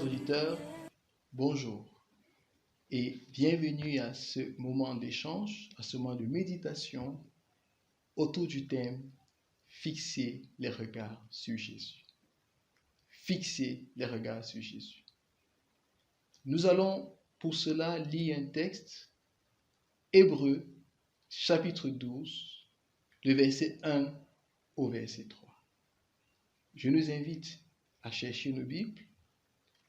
Chers auditeurs, bonjour et bienvenue à ce moment d'échange, à ce moment de méditation autour du thème Fixer les regards sur Jésus. Fixer les regards sur Jésus. Nous allons pour cela lire un texte, Hébreux, chapitre 12, le verset 1 au verset 3. Je nous invite à chercher nos Bibles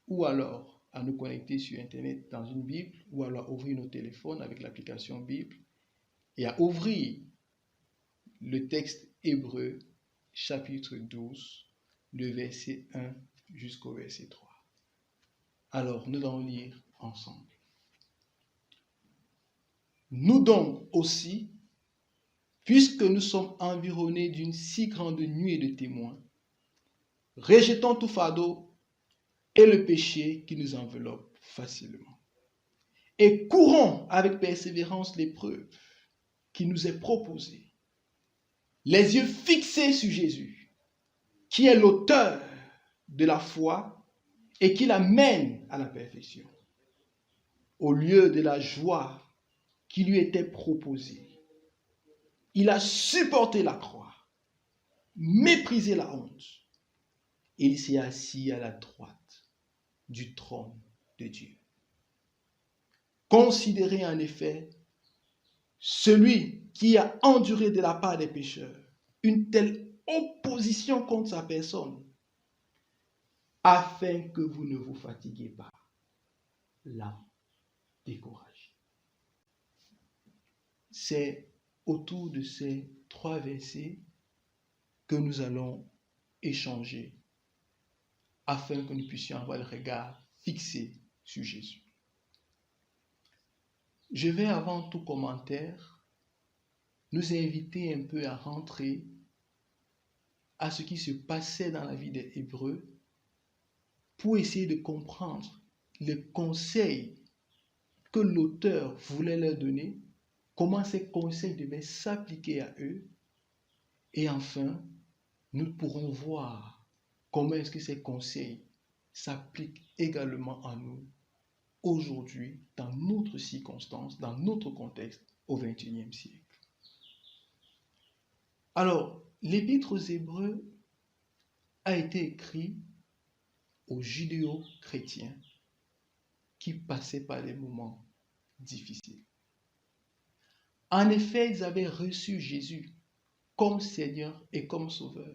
ou alors à nous connecter sur Internet dans une Bible ou alors ouvrir nos téléphones avec l'application Bible et à ouvrir le texte Hébreux, chapitre 12, le verset 1 jusqu'au verset 3. Alors, nous allons lire ensemble. Nous donc aussi, puisque nous sommes environnés d'une si grande nuée de témoins, rejetons tout fardeau et le péché qui nous enveloppe facilement. Et courons avec persévérance l'épreuve qui nous est proposée, les yeux fixés sur Jésus, qui est l'auteur de la foi et qui la mène à la perfection. Au lieu de la joie qui lui était proposée, il a supporté la croix, méprisé la honte, et il s'est assis à la droite du trône de Dieu. Considérez en effet celui qui a enduré de la part des pécheurs une telle opposition contre sa personne, afin que vous ne vous fatiguez pas, l'âme découragée. C'est autour de ces 3 versets que nous allons échanger afin que nous puissions avoir le regard fixé sur Jésus. Je vais, avant tout commentaire, nous inviter un peu à rentrer à ce qui se passait dans la vie des Hébreux pour essayer de comprendre les conseils que l'auteur voulait leur donner, comment ces conseils devaient s'appliquer à eux, et enfin, nous pourrons voir comment est-ce que ces conseils s'appliquent également à nous aujourd'hui, dans notre circonstance, dans notre contexte, au XXIe siècle. Alors, l'Épître aux Hébreux a été écrit aux judéo-chrétiens qui passaient par des moments difficiles. En effet, ils avaient reçu Jésus comme Seigneur et comme Sauveur.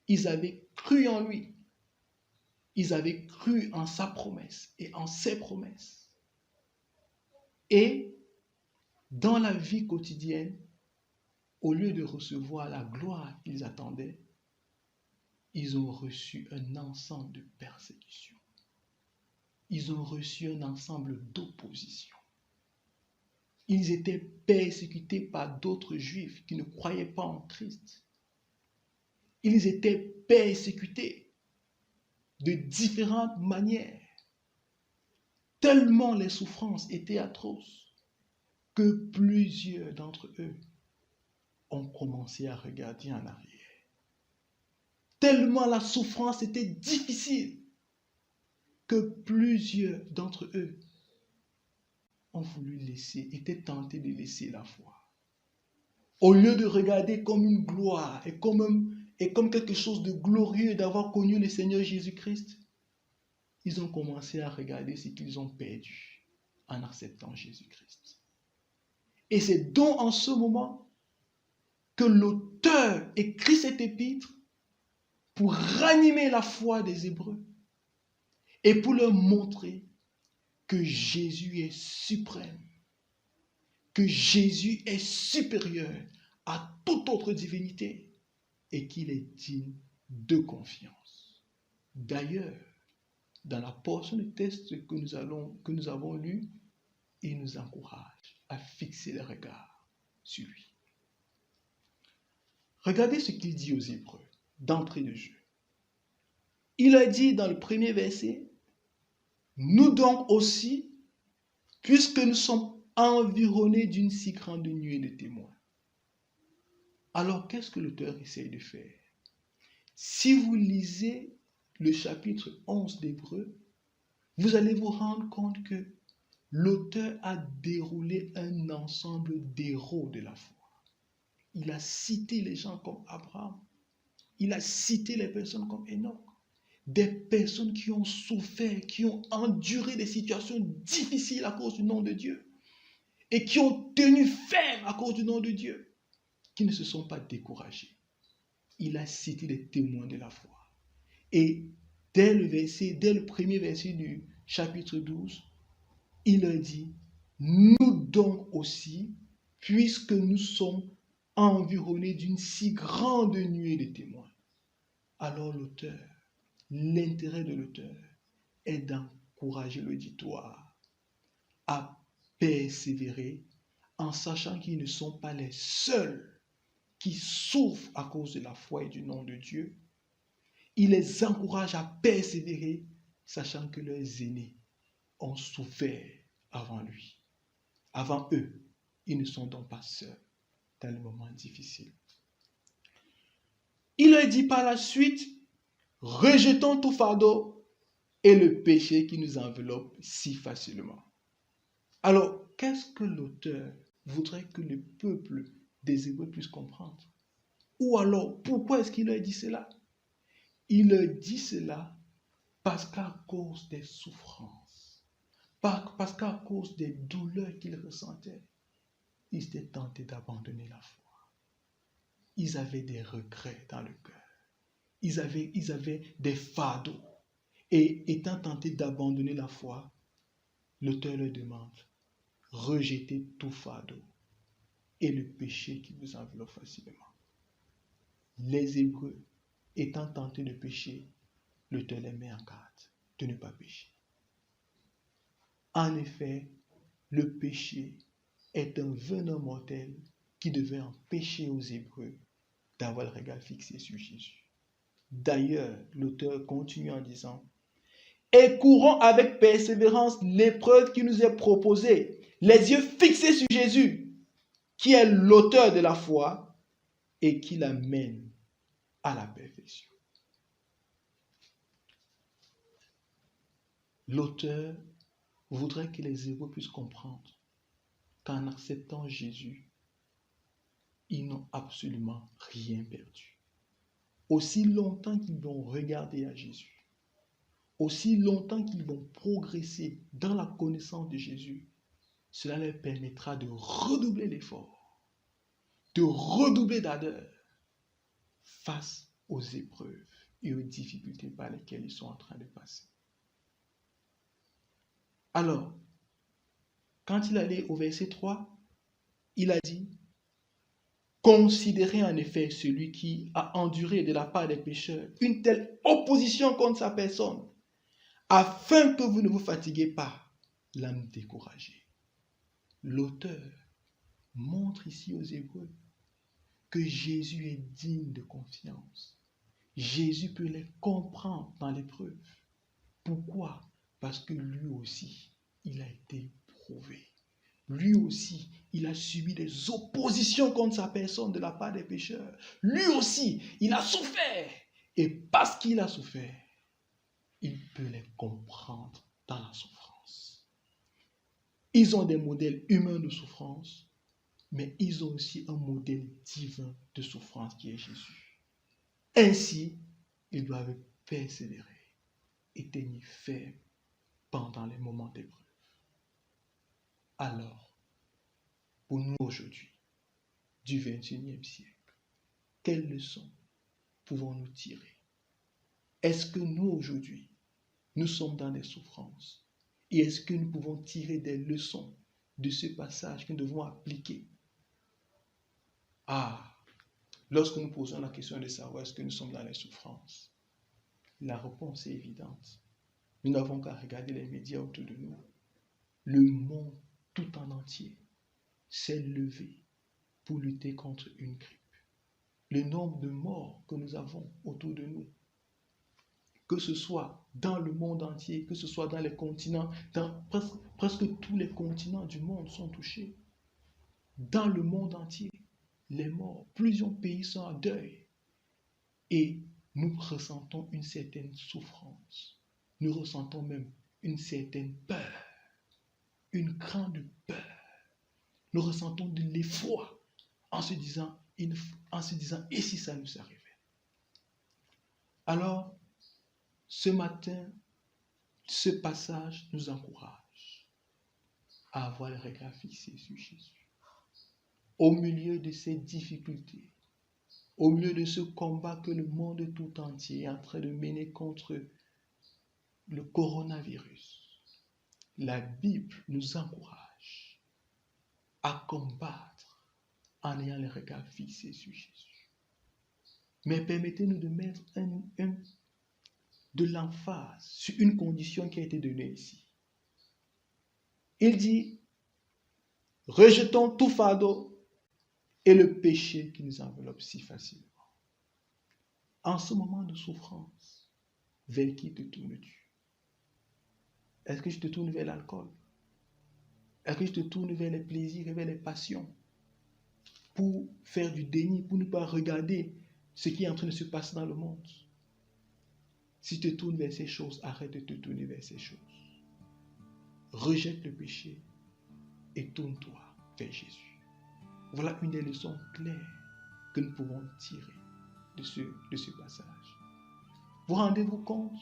Ils avaient cru en lui. Ils avaient cru en sa promesse et en ses promesses. Et dans la vie quotidienne, au lieu de recevoir la gloire qu'ils attendaient, ils ont reçu un ensemble de persécutions. Ils ont reçu un ensemble d'oppositions. Ils étaient persécutés par d'autres Juifs qui ne croyaient pas en Christ. Ils étaient persécutés de différentes manières, tellement les souffrances étaient atroces que plusieurs d'entre eux ont commencé à regarder en arrière. Tellement la souffrance était difficile que plusieurs d'entre eux ont voulu laisser, étaient tentés de laisser la foi. Au lieu de regarder comme une gloire et comme quelque chose de glorieux d'avoir connu le Seigneur Jésus-Christ, ils ont commencé à regarder ce qu'ils ont perdu en acceptant Jésus-Christ. Et c'est donc en ce moment que l'auteur écrit cet épître pour ranimer la foi des Hébreux et pour leur montrer que Jésus est suprême, que Jésus est supérieur à toute autre divinité et qu'il est digne de confiance. D'ailleurs, dans la portion de texte que nous avons lu, il nous encourage à fixer le regard sur lui. Regardez ce qu'il dit aux Hébreux d'entrée de jeu. Il a dit dans le premier verset, « Nous donc aussi, puisque nous sommes environnés d'une si grande nuée de témoins. » Alors, qu'est-ce que l'auteur essaye de faire? Si vous lisez le chapitre 11 d'Hébreux, vous allez vous rendre compte que l'auteur a déroulé un ensemble d'héros de la foi. Il a cité les gens comme Abraham. Il a cité les personnes comme Enoch. Des personnes qui ont souffert, qui ont enduré des situations difficiles à cause du nom de Dieu et qui ont tenu ferme à cause du nom de Dieu, qui ne se sont pas découragés. Il a cité les témoins de la foi. Et dès le premier verset du chapitre 12, il leur dit, nous donc aussi, puisque nous sommes environnés d'une si grande nuée de témoins. Alors l'intérêt de l'auteur est d'encourager l'auditoire à persévérer en sachant qu'ils ne sont pas les seuls qui souffrent à cause de la foi et du nom de Dieu. Il les encourage à persévérer, sachant que leurs aînés ont souffert avant lui. Avant eux, ils ne sont donc pas seuls dans les moments difficiles. Il leur dit par la suite, rejetons tout fardeau et le péché qui nous enveloppe si facilement. Alors, qu'est-ce que l'auteur voudrait que le peuple des Hébreux puisse comprendre? Ou alors, pourquoi est-ce qu'il leur dit cela? Il leur dit cela parce qu'à cause des souffrances, parce qu'à cause des douleurs qu'ils ressentaient, ils étaient tentés d'abandonner la foi. Ils avaient des regrets dans le cœur. Ils avaient des fardeaux. Et étant tentés d'abandonner la foi, l'auteur leur demande, rejetez tout fardeau et le péché qui vous enveloppe facilement. Les Hébreux, étant tentés de pécher, l'auteur les met en garde de ne pas pécher. En effet, le péché est un venin mortel qui devait empêcher aux Hébreux d'avoir le regard fixé sur Jésus. D'ailleurs, l'auteur continue en disant, et courons avec persévérance l'épreuve qui nous est proposée, les yeux fixés sur Jésus, qui est l'auteur de la foi et qui la mène à la perfection. L'auteur voudrait que les Hébreux puissent comprendre qu'en acceptant Jésus, ils n'ont absolument rien perdu. Aussi longtemps qu'ils vont regarder à Jésus, aussi longtemps qu'ils vont progresser dans la connaissance de Jésus, cela leur permettra de redoubler l'effort, de redoubler d'ardeur face aux épreuves et aux difficultés par lesquelles ils sont en train de passer. Alors, quand il allait au verset 3, il a dit, considérez en effet celui qui a enduré de la part des pécheurs une telle opposition contre sa personne, afin que vous ne vous fatiguez pas l'âme découragée. L'auteur montre ici aux Hébreux que Jésus est digne de confiance. Jésus peut les comprendre dans l'épreuve. Pourquoi? Parce que lui aussi, il a été prouvé. Lui aussi, il a subi des oppositions contre sa personne de la part des pécheurs. Lui aussi, il a souffert. Et parce qu'il a souffert, il peut les comprendre dans la souffrance. Ils ont des modèles humains de souffrance, mais ils ont aussi un modèle divin de souffrance qui est Jésus. Ainsi, ils doivent persévérer et tenir ferme pendant les moments d'épreuve. Alors, pour nous aujourd'hui, du XXIe siècle, quelles leçons pouvons-nous tirer? Est-ce que nous aujourd'hui, nous sommes dans des souffrances? Et est-ce que nous pouvons tirer des leçons de ce passage que nous devons appliquer? Lorsque nous posons la question de savoir est-ce que nous sommes dans les souffrances, la réponse est évidente. Nous n'avons qu'à regarder les médias autour de nous. Le monde tout en entier s'est levé pour lutter contre une grippe. Le nombre de morts que nous avons autour de nous, que ce soit dans le monde entier, que ce soit dans les continents, dans presque tous les continents du monde sont touchés. Dans le monde entier, les morts, plusieurs pays sont en deuil. Et nous ressentons une certaine souffrance. Nous ressentons même une certaine peur, une grande peur. Nous ressentons de l'effroi en se disant, et si ça nous arrivait? Alors, ce matin, ce passage nous encourage à avoir le regard fixé sur Jésus. Au milieu de ces difficultés, au milieu de ce combat que le monde tout entier est en train de mener contre le coronavirus, la Bible nous encourage à combattre en ayant le regard fixé sur Jésus. Mais permettez-nous de mettre de l'emphase sur une condition qui a été donnée ici. Il dit, rejetons tout fardeau et le péché qui nous enveloppe si facilement. En ce moment de souffrance, vers qui te tournes-tu? Est-ce que je te tourne vers l'alcool? Est-ce que je te tourne vers les plaisirs et vers les passions pour faire du déni, pour ne pas regarder ce qui est en train de se passer dans le monde? Si tu te tournes vers ces choses, arrête de te tourner vers ces choses. Rejette le péché et tourne-toi vers Jésus. Voilà une des leçons claires que nous pouvons tirer de ce passage. Vous rendez-vous compte?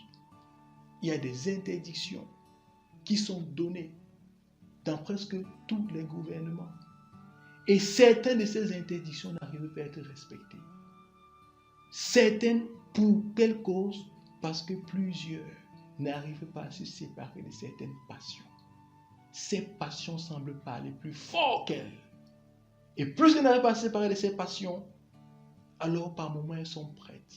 Il y a des interdictions qui sont données dans presque tous les gouvernements. Et certaines de ces interdictions n'arrivent pas à être respectées. Certaines, pour quelle cause? Parce que plusieurs n'arrivent pas à se séparer de certaines passions. Ces passions semblent parler plus fort qu'elles. Et plus elles n'arrivent pas à se séparer de ces passions, alors par moments elles sont prêtes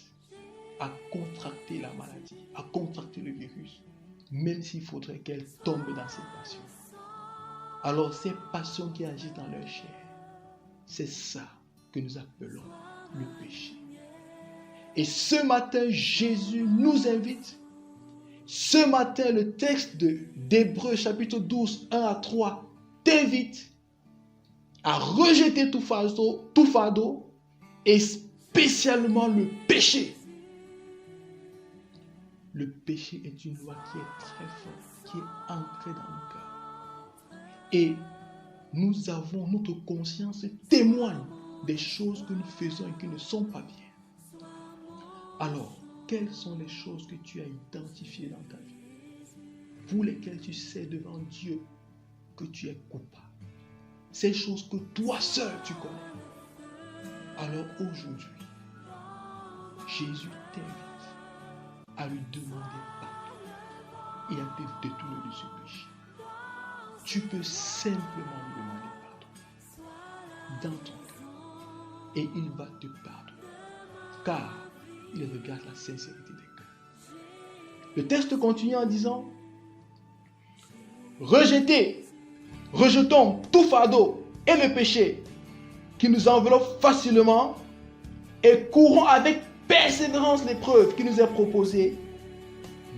à contracter la maladie, à contracter le virus, même s'il faudrait qu'elles tombent dans ces passions. Alors ces passions qui agissent dans leur chair, c'est ça que nous appelons le péché. Et ce matin, Jésus nous invite. Ce matin, le texte d'Hébreux chapitre 12, 1 à 3, t'invite à rejeter tout fardeau et spécialement le péché. Le péché est une loi qui est très forte, qui est ancrée dans nos cœurs. Et nous avons, notre conscience témoigne des choses que nous faisons et qui ne sont pas bien. Alors, quelles sont les choses que tu as identifiées dans ta vie, pour lesquelles tu sais devant Dieu que tu es coupable? Ces choses que toi seul tu connais. Alors aujourd'hui, Jésus t'invite à lui demander pardon et à te détourner de ce péché. Tu peux simplement lui demander pardon dans ton cœur et il va te pardonner, car il regarde la sincérité des cœurs. Le texte continue en disant, rejetons tout fardeau et le péché qui nous enveloppe facilement et courons avec persévérance l'épreuve qui nous est proposée,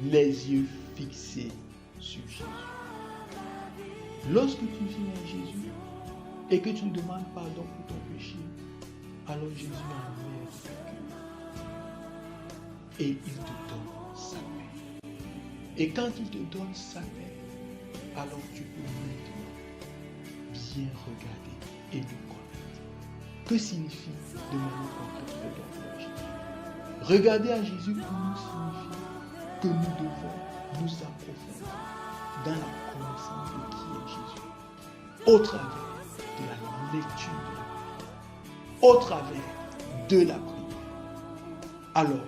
les yeux fixés sur Jésus. Lorsque tu viens à Jésus et que tu lui demandes pardon pour ton péché, alors Jésus enlève ton cœur et il te donne sa paix. Et quand il te donne sa paix, alors tu peux maintenant bien regarder et le connaître. Que signifie de manière concrète le don de Jésus? Regarder à Jésus pour nous signifie que nous devons nous approfondir dans la connaissance de qui est Jésus, au travers de la lecture de la Bible, au travers de la prière. Alors,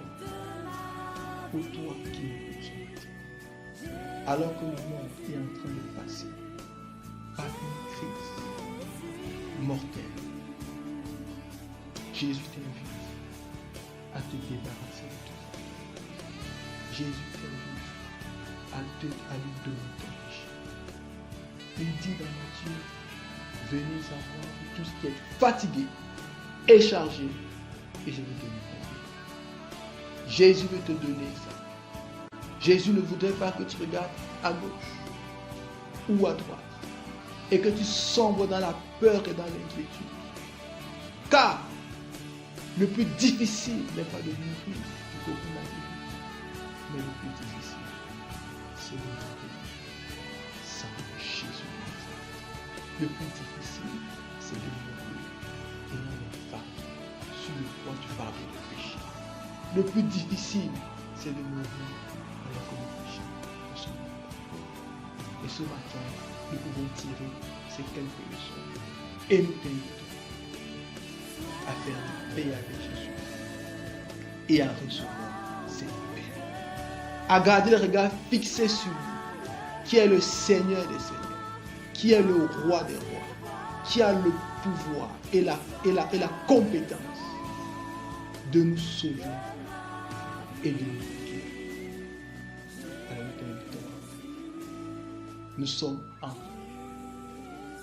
pour toi qui m'écoutes ce matin, alors que le monde est en train de passer par une crise mortelle, Jésus t'invite à te débarrasser de tout. Jésus t'invite à lui donner ton péché. Il dit dans Matthieu, venez à moi tous ce qui est fatigué et chargé, et je vais vous donner ton péché. Jésus veut te donner ça. Jésus ne voudrait pas que tu regardes à gauche ou à droite et que tu sombres dans la peur et dans l'inquiétude. Car Le plus difficile n'est pas de mourir pour que vous n'arrivez. Mais le plus difficile, c'est de mourir sans Jésus. Le plus difficile, c'est de mourir et non pas sur le point du fardeau du péché. Le plus difficile, c'est de mourir alors que le péché ne sont pas. Et ce matin, nous pouvons tirer ces quelques leçons et nous t'invitons à faire la paix avec Jésus et à recevoir cette paix. À garder le regard fixé sur lui, qui est le Seigneur des Seigneurs, qui est le Roi des Rois, qui a le pouvoir et la compétence de nous sauver et de nous guérir. Alors nous t'invitons. Nous sommes en toi.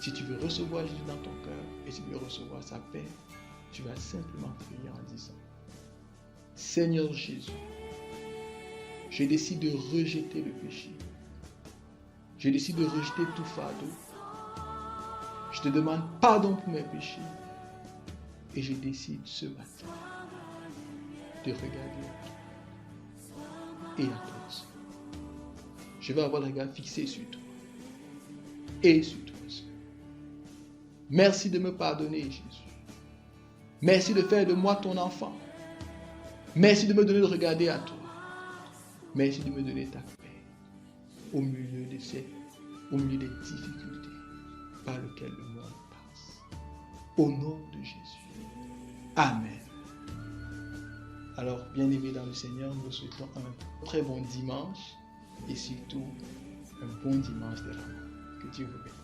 Si tu veux recevoir Jésus dans ton cœur et si tu veux recevoir sa paix, tu vas simplement prier en disant: Seigneur Jésus, je décide de rejeter le péché. Je décide de rejeter tout fardeau. Je te demande pardon pour mes péchés. Et je décide ce matin de regarder à toi et à toi aussi. Je vais avoir le regard fixé sur toi et sur toi aussi. Merci de me pardonner, Jésus. Merci de faire de moi ton enfant. Merci de me donner de regarder à toi. Merci de me donner ta paix au milieu des difficultés par lesquelles le monde passe. Au nom de Jésus. Amen. Alors, bien-aimés dans le Seigneur, nous vous souhaitons un très bon dimanche et surtout un bon dimanche de l'Amour. Que Dieu vous bénisse.